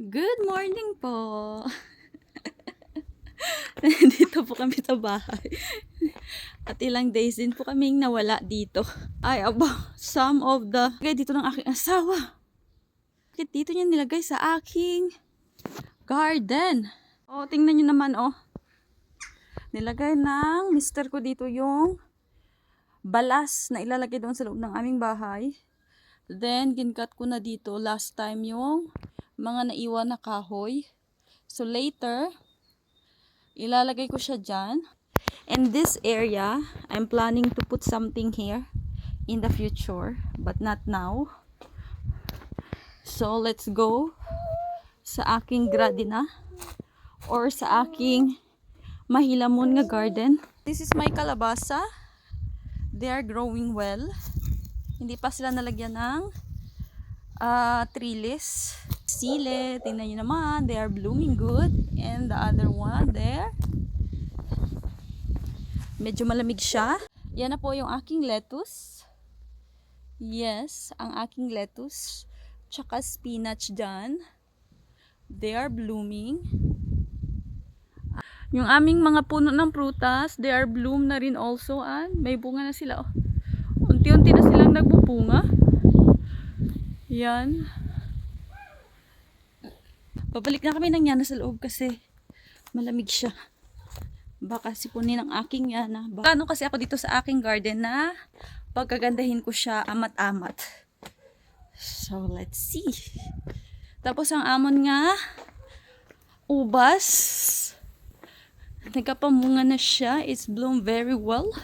Good morning po. Dito po kami sa bahay. At ilang days din po kaming nawala dito. Ay, aba, some of the dito ng aking asawa. Bakit dito niya nilagay sa aking garden? Oh, tingnan niyo naman, oh. Nilagay ng mister ko dito yung balas na ilalagay doon sa loob ng aming bahay. Then, gincut ko na dito last time yung mga naiwan na kahoy. So, later, ilalagay ko siya dyan. And this area, I'm planning to put something here in the future, but not now. So, let's go sa aking gradina or sa aking mahilamon nga garden. This is my kalabasa. They are growing well. Hindi pa sila nalagyan ng trellis. Sile, tingnan nyo naman, they are blooming good. And the other one there, medyo malamig siya. Yan na po yung aking lettuce. Yes, ang aking lettuce. Tsaka spinach dyan. They are blooming. Yung aming mga puno ng prutas, they are bloom na rin also. And may bunga na sila. Oh. Unti-unti na silang nagbubunga. Yan. Babalik na kami ng yana sa loob kasi malamig siya. Baka sipunin ang aking yana. Kano kasi ako dito sa aking garden na pagkagandahin ko siya amat-amat. So, let's see. Tapos ang amon nga ubas. Nagkapamunga na siya. It's bloomed very well.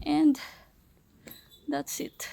And that's it.